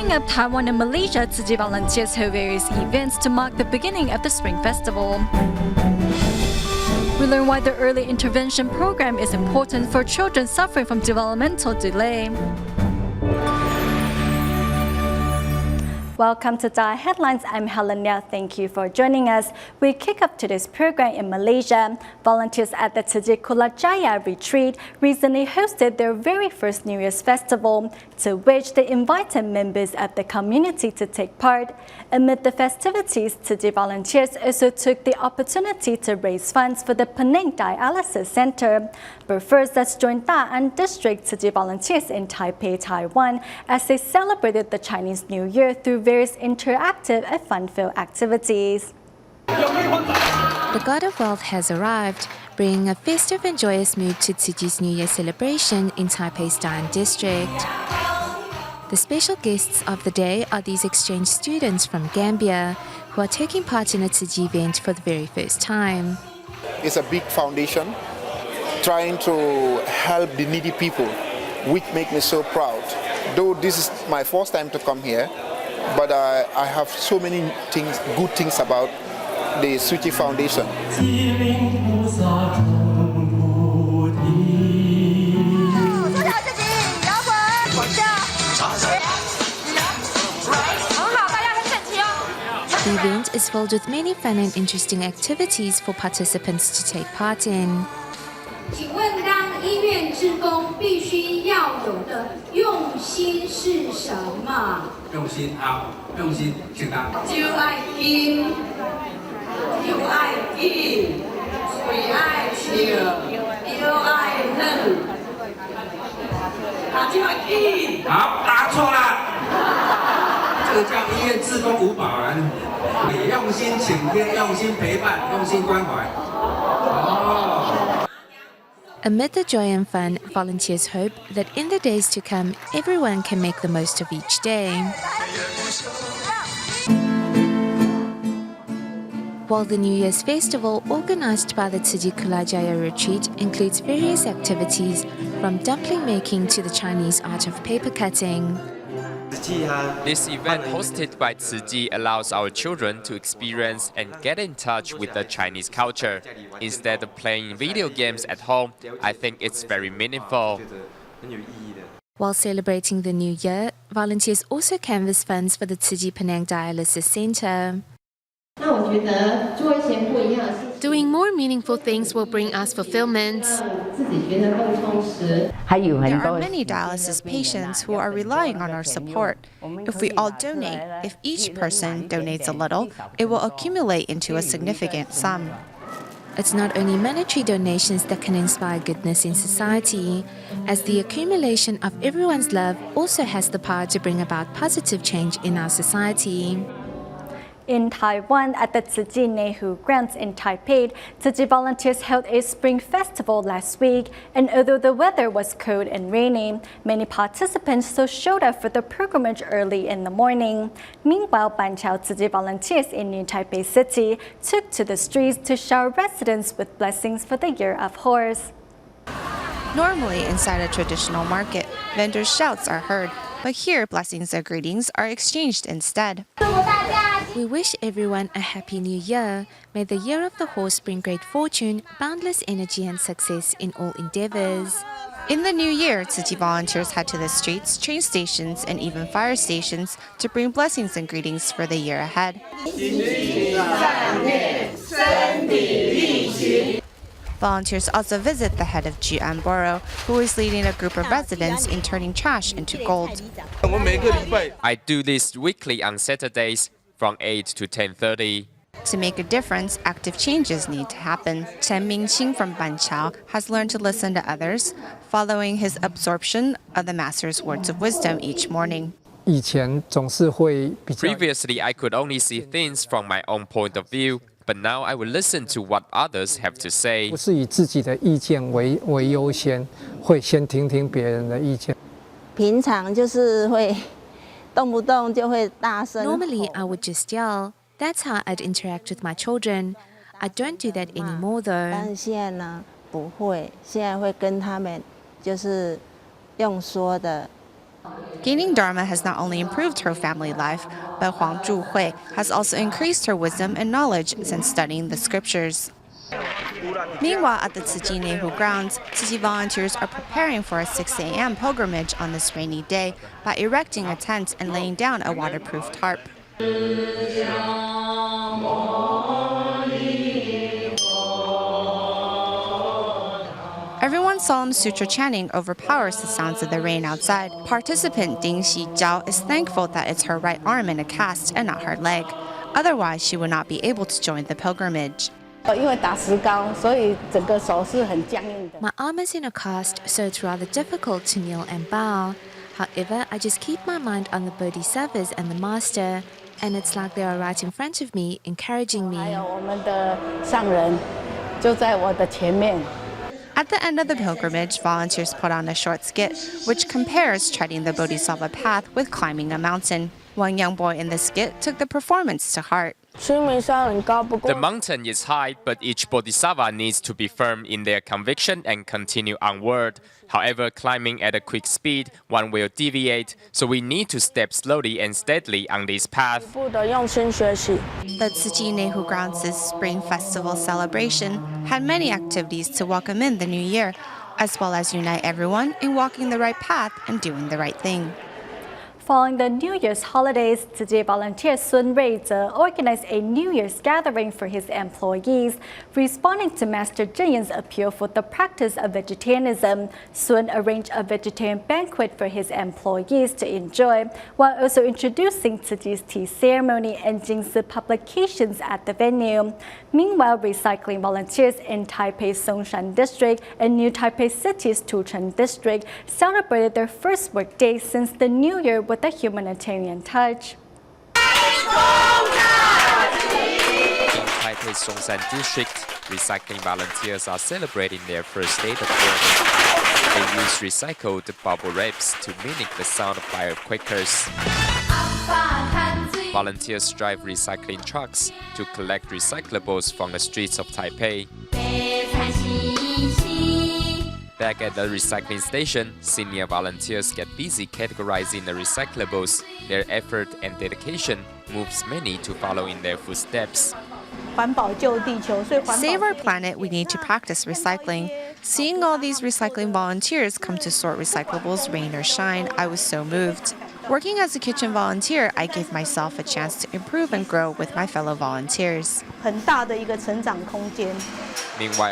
Coming up, Taiwan and Malaysia Tzu volunteers hold various events to mark the beginning of the Spring Festival. We learn why the early intervention program is important for children suffering from developmental delay. Welcome to DaAi Headlines. I'm Helen Nia. Thank you for joining us. We kick off today's program in Malaysia. Volunteers at the Tzu Kulajaya retreat recently hosted their very first New Year's festival, to which they invited members of the community to take part. Amid the festivities, Tzu volunteers also took the opportunity to raise funds for the Penang Dialysis Center. But first, let's join Da'an District Tzu volunteers in Taipei, Taiwan, as they celebrated the Chinese New Year through various interactive and fun-filled activities. The God of Wealth has arrived, bringing a festive and joyous mood to Tzu's New Year celebration in Taipei's Da'an District. The special guests of the day are these exchange students from Gambia, who are taking part in a Tzu event for the very first time. It's a big foundation trying to help the needy people, which makes me so proud. Though this is my first time to come here, but I have so many things, good things about the Tzu Foundation. The event is filled with many fun and interesting activities for participants to take part in. 请问当医院志工必须要有的用心是什么？用心啊，用心，请答。就爱听，就爱听，最爱笑，又爱乐。就爱听。好，答错了。这个叫医院志工五宝人，你用心倾听，用心陪伴，用心关怀。哦。 Amid the joy and fun, volunteers hope that in the days to come, everyone can make the most of each day. While the New Year's festival, organized by the Tzu Kulajaya retreat, includes various activities from dumpling making to the Chinese art of paper cutting. This event hosted by Tzu allows our children to experience and get in touch with the Chinese culture. Instead of playing video games at home, I think it's very meaningful. While celebrating the new year, volunteers also canvass funds for the Tzu Penang Dialysis Center. Doing more meaningful things will bring us fulfillment. There are many dialysis patients who are relying on our support. If we all donate, if each person donates a little, it will accumulate into a significant sum. It's not only monetary donations that can inspire goodness in society, as the accumulation of everyone's love also has the power to bring about positive change in our society. In Taiwan, at the Tzu Nehu Grounds in Taipei, Tzu volunteers held a spring festival last week, and although the weather was cold and rainy, many participants still showed up for the pilgrimage early in the morning. Meanwhile, Banqiao Tzu volunteers in New Taipei City took to the streets to shower residents with blessings for the Year of Horse. Normally, inside a traditional market, vendors' shouts are heard, but here blessings or greetings are exchanged instead. We wish everyone a happy new year. May the year of the horse bring great fortune, boundless energy and success in all endeavors. In the new year, Tzu volunteers head to the streets, train stations, and even fire stations to bring blessings and greetings for the year ahead. Volunteers also visit the head of Jian Borough, who is leading a group of residents in turning trash into gold. I do this weekly on Saturdays from 8 to 10:30. To make a difference, active changes need to happen. Chen Mingqing from Banqiao has learned to listen to others, following his absorption of the Master's words of wisdom each morning. Previously, I could only see things from my own point of view, but now I will listen to what others have to say. Normally, I would just yell. That's how I'd interact with my children. I don't do that anymore, though. Gaining Dharma has not only improved her family life, but Huang Zhuhui has also increased her wisdom and knowledge since studying the scriptures. Meanwhile, at the Tzu Chi Nehu grounds, Tzu Chi volunteers are preparing for a 6 a.m. pilgrimage on this rainy day by erecting a tent and laying down a waterproof tarp. Everyone's solemn sutra chanting overpowers the sounds of the rain outside. Participant Ding Xijiao is thankful that it's her right arm in a cast and not her leg. Otherwise, she would not be able to join the pilgrimage. My arm is in a cast, so it's rather difficult to kneel and bow. However, I just keep my mind on the bodhisattvas and the master, and it's like they are right in front of me, encouraging me. At the end of the pilgrimage, volunteers put on a short skit, which compares treading the Bodhisattva path with climbing a mountain. One young boy in the skit took the performance to heart. The mountain is high, but each bodhisattva needs to be firm in their conviction and continue onward. However, climbing at a quick speed, one will deviate, so we need to step slowly and steadily on this path. The Tzu Chi Nehu Grounds' Spring Festival celebration had many activities to welcome in the new year, as well as unite everyone in walking the right path and doing the right thing. Following the New Year's holidays, Tzu Chi volunteer Sun Ruizhe organized a New Year's gathering for his employees. Responding to Master Zheng Yan's appeal for the practice of vegetarianism, Sun arranged a vegetarian banquet for his employees to enjoy, while also introducing Tzu Chi's tea ceremony and Jingzi publications at the venue. Meanwhile, recycling volunteers in Taipei's Songshan District and New Taipei City's Tucheng District celebrated their first workday since the New Year with a humanitarian touch. In Taipei's Songshan District, recycling volunteers are celebrating their first day of work. They use recycled bubble wraps to mimic the sound of firecrackers. Volunteers drive recycling trucks to collect recyclables from the streets of Taipei. Back at the recycling station, senior volunteers get busy categorizing the recyclables. Their effort and dedication moves many to follow in their footsteps. To save our planet, we need to practice recycling. Seeing all these recycling volunteers come to sort recyclables, rain or shine, I was so moved. Working as a kitchen volunteer, I gave myself a chance to improve and grow with my fellow volunteers. Meanwhile,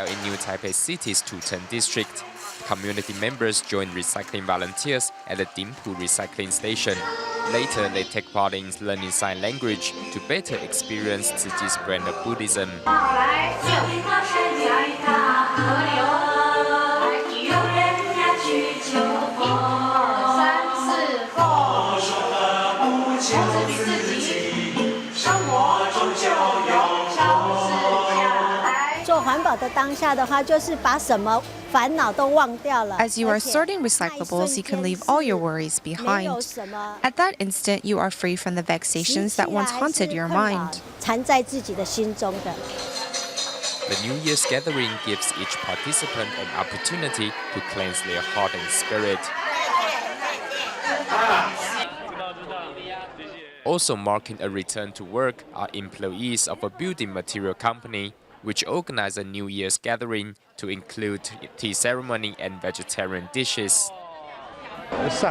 in New Taipei City's Tucheng District, community members join recycling volunteers at the Dimpu recycling station. Later, they take part in learning sign language to better experience Tzu Chi's brand of Buddhism. As you are sorting recyclables, you can leave all your worries behind. At that instant, you are free from the vexations that once haunted your mind. The New Year's gathering gives each participant an opportunity to cleanse their heart and spirit. Also marking a return to work are employees of a building material company, which organized a New Year's gathering to include tea ceremony and vegetarian dishes. Master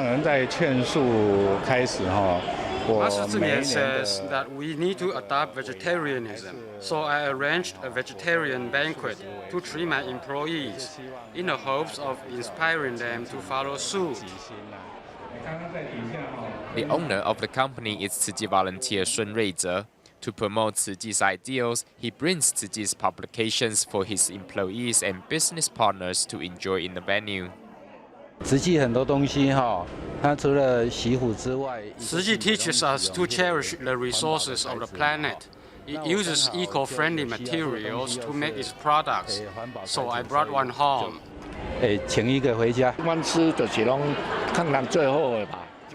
Zheng says that we need to adopt vegetarianism, so I arranged a vegetarian banquet to treat my employees in the hopes of inspiring them to follow suit. The owner of the company is Tzu Chi volunteer Sun Ruizhe. To promote Tzu Chi's ideals, he brings Tzu Chi's publications for his employees and business partners to enjoy in the venue. Tzu Chi teaches us to cherish the resources of the planet. It uses eco-friendly materials to make its products, so I brought one home.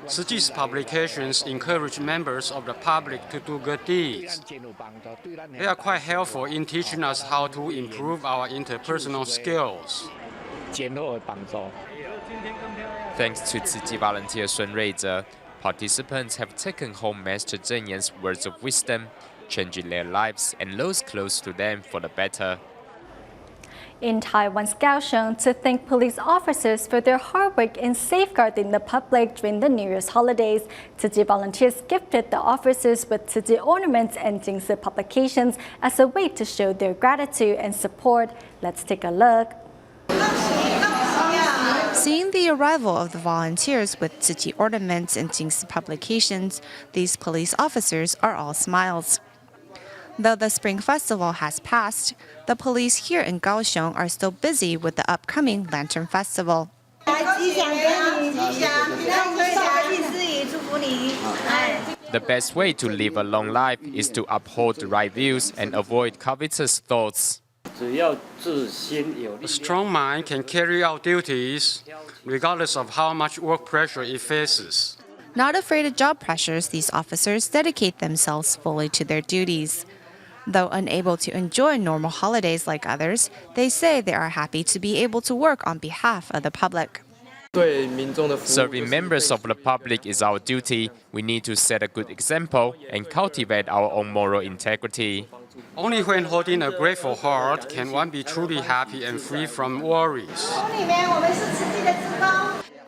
Tzu Chi's publications encourage members of the public to do good deeds. They are quite helpful in teaching us how to improve our interpersonal skills. Thanks to Tzu Chi volunteer Sun Ruizhe, participants have taken home Master Zheng Yan's words of wisdom, changing their lives and those close to them for the better. In Taiwan's Kaohsiung, to thank police officers for their hard work in safeguarding the public during the New Year's holidays, Tzu Chi volunteers gifted the officers with Tzu Chi ornaments and Jingsi publications as a way to show their gratitude and support. Let's take a look. Seeing the arrival of the volunteers with Tzu Chi ornaments and Jingsi publications, these police officers are all smiles. Though the Spring Festival has passed, the police here in Kaohsiung are still busy with the upcoming Lantern Festival. The best way to live a long life is to uphold the right views and avoid covetous thoughts. A strong mind can carry out duties regardless of how much work pressure it faces. Not afraid of job pressures, these officers dedicate themselves fully to their duties. Though unable to enjoy normal holidays like others, they say they are happy to be able to work on behalf of the public. Serving members of the public is our duty. We need to set a good example and cultivate our own moral integrity. Only when holding a grateful heart can one be truly happy and free from worries.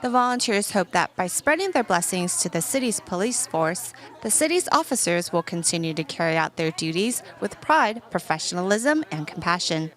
The volunteers hope that by spreading their blessings to the city's police force, the city's officers will continue to carry out their duties with pride, professionalism, and compassion.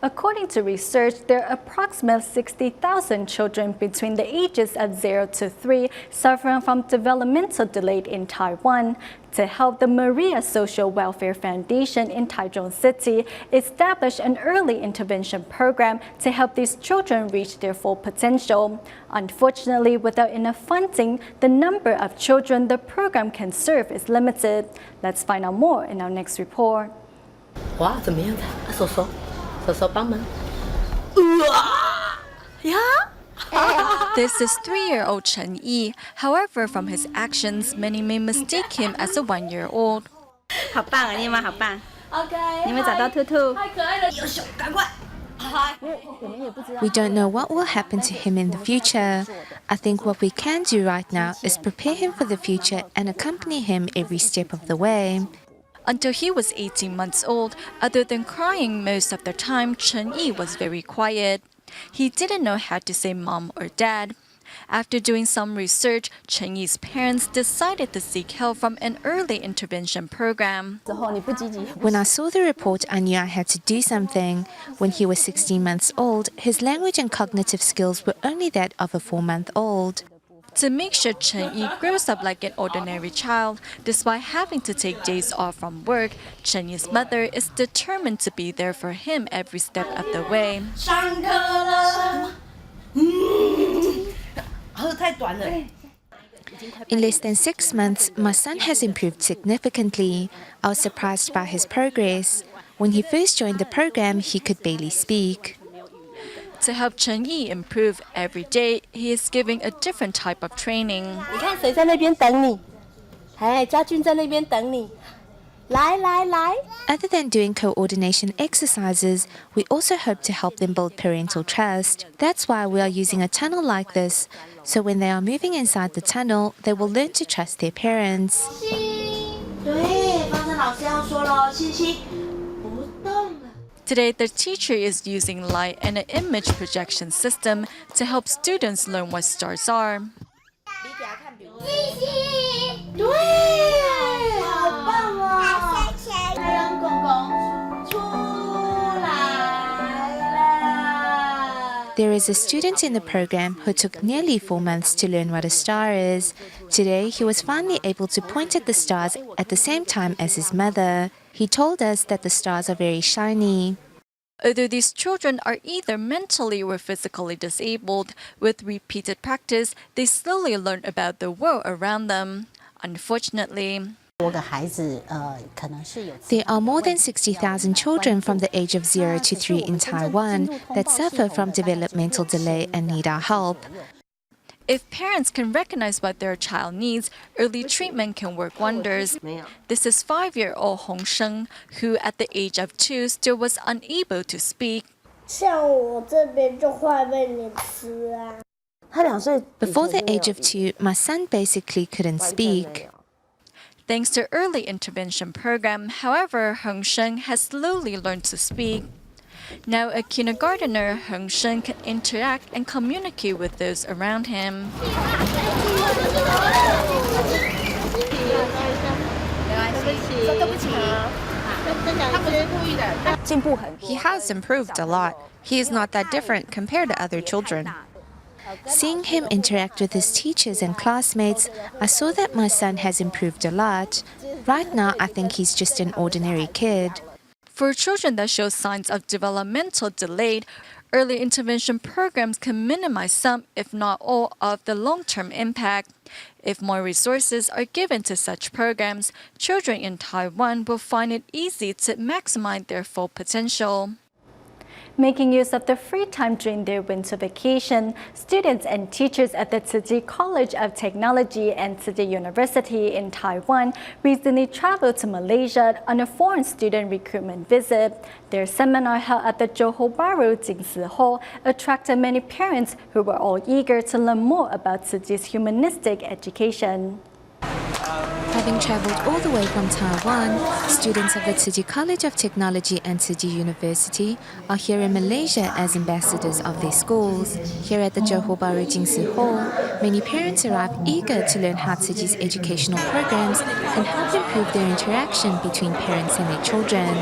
According to research, there are approximately 60,000 children between the ages of 0 to 3 suffering from developmental delay in Taiwan. To help, the Maria Social Welfare Foundation in Taichung City established an early intervention program to help these children reach their full potential. Unfortunately, without enough funding, the number of children the program can serve is limited. Let's find out more in our next report. 哇，怎么样的？啊，手手。This is 3-year-old Chen Yi. However, from his actions, many may mistake him as a 1-year-old. 好棒啊，你们好棒。OK， 你们找到兔兔。太可爱了，优秀，赶快。We don't know what will happen to him in the future. I think what we can do right now is prepare him for the future and accompany him every step of the way. Until he was 18 months old, other than crying most of the time, Chen Yi was very quiet. He didn't know how to say mom or dad. After doing some research, Chen Yi's parents decided to seek help from an early intervention program. When I saw the report, I knew I had to do something. When he was 16 months old, his language and cognitive skills were only that of a 4-month-old. To make sure Chen Yi grows up like an ordinary child, despite having to take days off from work, Chen Yi's mother is determined to be there for him every step of the way. In less than 6 months, my son has improved significantly. I was surprised by his progress. When he first joined the program, he could barely speak. To help Chen Yi improve every day, he is giving a different type of training. 你看谁在那边等你？哎，家俊在那边等你。来来来。 Other than doing coordination exercises, we also hope to help them build parental trust. That's why we are using a tunnel like this, so when they are moving inside the tunnel, they will learn to trust their parents. 对，方正老师要说了，星星不动了。 Today, the teacher is using light and an image projection system to help students learn what stars are. 对，好棒哦！太阳公公出来了。 There is a student in the program who took nearly 4 months to learn what a star is. Today, he was finally able to point at the stars at the same time as his mother. He told us that the stars are very shiny. Although these children are either mentally or physically disabled, with repeated practice, they slowly learn about the world around them. Unfortunately, There are more than 60,000 children from the age of 0 to 3 in Taiwan that suffer from developmental delay and need our help. If parents can recognize what their child needs, early treatment can work wonders. This is 5-year-old Hong Sheng, who at the age of 2 still was unable to speak. Before the age of 2, my son basically couldn't speak. Thanks to early intervention program, however, Hong Sheng has slowly learned to speak. Now a kindergartner, Hong Sheng can interact and communicate with those around him. He has improved a lot. He is not that different compared to other children. Seeing him interact with his teachers and classmates, I saw that my son has improved a lot. Right now, I think he's just an ordinary kid. For children that show signs of developmental delay, early intervention programs can minimize some, if not all, of the long-term impact. If more resources are given to such programs, children in Taiwan will find it easy to maximize their full potential. Making use of the free time during their winter vacation, students and teachers at the Tzu Chi College of Technology and Tzu Chi University in Taiwan recently traveled to Malaysia on a foreign student recruitment visit. Their seminar held at the Johor Bahru Jingsi Hall attracted many parents who were all eager to learn more about Tzu Chi's humanistic education. Having traveled all the way from Taiwan, students of the Tzu Chi College of Technology and Tzu Chi University are here in Malaysia as ambassadors of their schools. Here at the Johor Bahru Jingsi Hall, many parents arrive eager to learn how Tzu Chi's educational programs can help improve their interaction between parents and their children.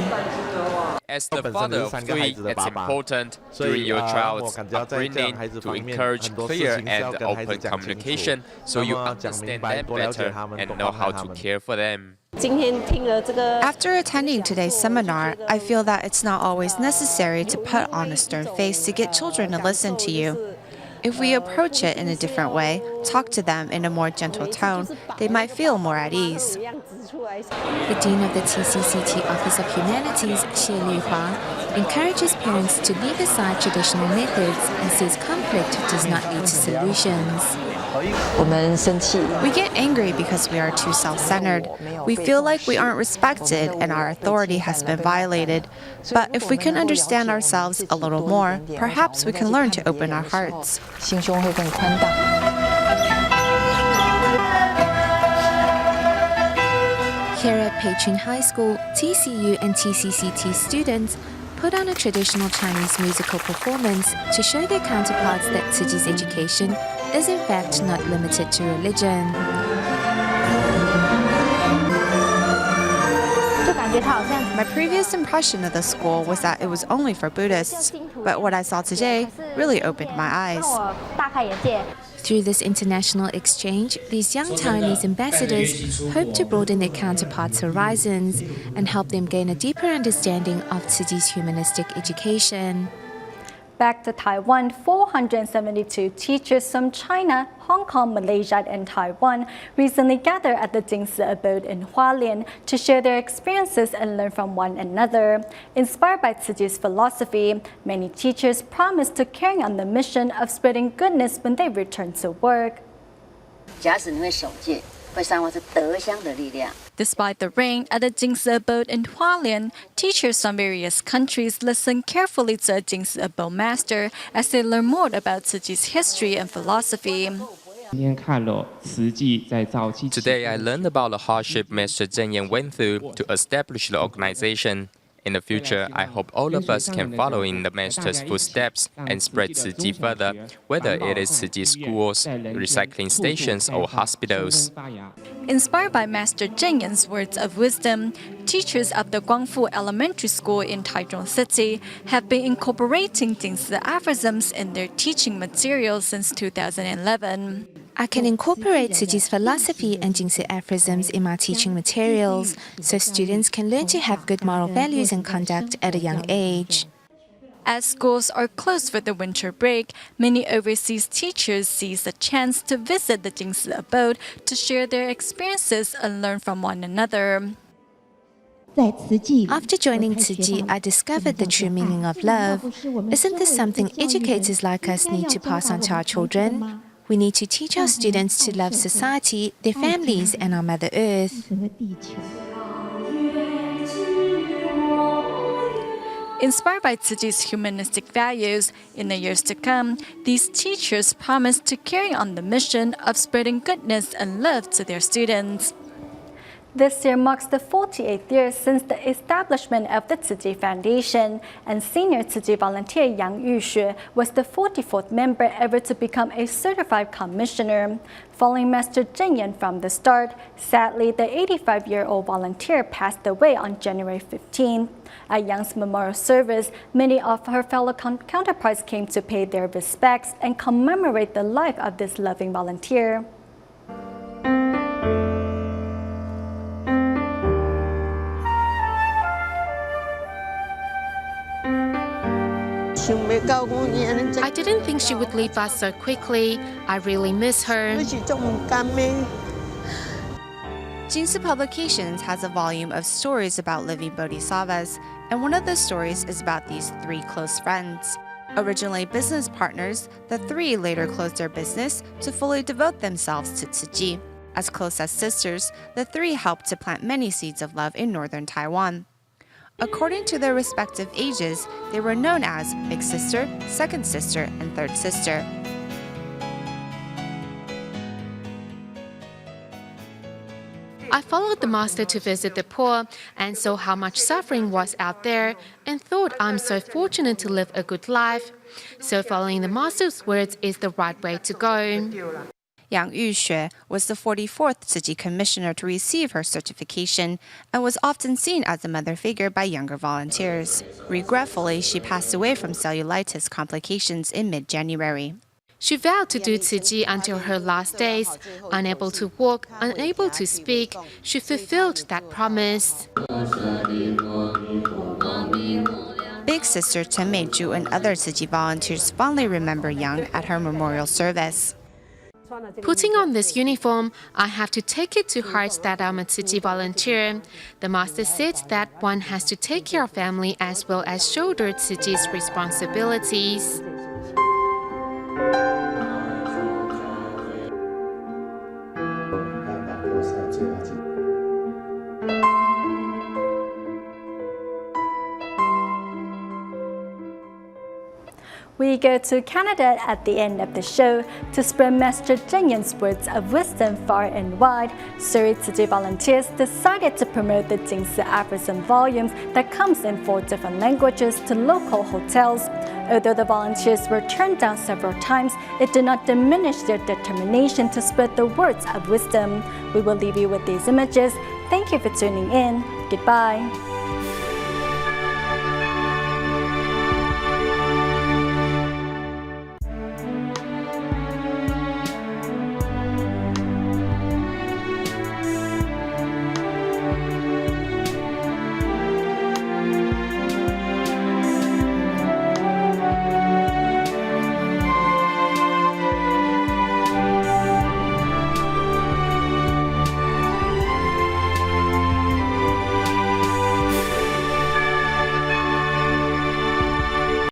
As the father of 3, it's important during your child's upbringing to encourage clear and open communication so you understand them better and know how to care for them. After attending today's seminar, I feel that it's not always necessary to put on a stern face to get children to listen to you. If we approach it in a different way, talk to them in a more gentle tone, they might feel more at ease. The Dean of the TCCT Office of Humanities, Xie Lihua, encourages parents to leave aside traditional methods and says conflict does not lead to solutions. We get angry because we are too self-centered. We feel like we aren't respected and our authority has been violated. But if we can understand ourselves a little more, perhaps we can learn to open our hearts. Here at Peichun High School, TCU and TCCT students put on a traditional Chinese musical performance to show their counterparts that Tzu Chi's education is in fact not limited to religion. My previous impression of the school was that it was only for Buddhists, but what I saw today really opened my eyes. Through this international exchange, these young Taiwanese ambassadors hope to broaden their counterparts' horizons and help them gain a deeper understanding of Tzu Chi's humanistic education. Back to Taiwan, 472 teachers from China, Hong Kong, Malaysia, and Taiwan recently gathered at the Jingsi abode in Hualien to share their experiences and learn from one another. Inspired by Tzu Chi's philosophy, many teachers promised to carry on the mission of spreading goodness when they return to work. Despite the rain at the Jingsi abode in Hualien, teachers from various countries listen carefully to a Jingsi abode master as they learn more about Tzu Chi's history and philosophy. Today I learned about the hardship Master Zheng Yan went through to establish the organization. In the future, I hope all of us can follow in the Master's footsteps and spread Tzu Chi further, whether it is Tzu Chi schools, recycling stations, or hospitals. Inspired by Master Zheng Yan's words of wisdom, teachers of the Guangfu Elementary School in Taichung City have been incorporating Jingsi aphorisms in their teaching materials since 2011. I can incorporate Tzu Chi's philosophy and Jingsi aphorisms in my teaching materials so students can learn to have good moral values and conduct at a young age. As schools are closed for the winter break, many overseas teachers seize the chance to visit the Jingsi abode to share their experiences and learn from one another. After joining Tzu Chi, I discovered the true meaning of love. Isn't this something educators like us need to pass on to our children? We need to teach our students to love society, their families, and our Mother Earth. Inspired by Tzu Chi's humanistic values, in the years to come, these teachers promise to carry on the mission of spreading goodness and love to their students. This year marks the 48th year since the establishment of the Tzu Chi Foundation, and senior Tzu Chi volunteer Yang Yuxue was the 44th member ever to become a certified commissioner. Following Master Zheng Yan from the start, sadly, the 85-year-old volunteer passed away on January 15th. At Yang's memorial service, many of her fellow counterparts came to pay their respects and commemorate the life of this loving volunteer. I didn't think she would leave us so quickly. I really miss her. Jingsi Publications has a volume of stories about living bodhisattvas, and one of the stories is about these three close friends. Originally business partners, the three later closed their business to fully devote themselves to Tzu Chi. As close as sisters, the three helped to plant many seeds of love in northern Taiwan. According to their respective ages, they were known as Big Sister, Second Sister, and Third Sister. I followed the master to visit the poor and saw how much suffering was out there and thought I'm so fortunate to live a good life. So following the master's words is the right way to go. Yang Yuxue was the 44th Tzu Chi commissioner to receive her certification and was often seen as a mother figure by younger volunteers. Regretfully, she passed away from cellulitis complications in mid-January. She vowed to do Tzu Chi until her last days. Unable to walk, unable to speak, she fulfilled that promise. Big Sister Chen Meiju and other Tzu Chi volunteers fondly remember Yang at her memorial service. Putting on this uniform, I have to take it to heart that I'm a Tzu Chi volunteer. The master said that one has to take care of family as well as shoulder Tzu Chi's responsibilities. We go to Canada at the end of the show to spread Master Zheng Yan's words of wisdom far and wide. Surrey Tzu Chi volunteers decided to promote the Jingsi Aphorism volumes that comes in 4 different languages to local hotels. Although the volunteers were turned down several times, it did not diminish their determination to spread the words of wisdom. We will leave you with these images. Thank you for tuning in. Goodbye.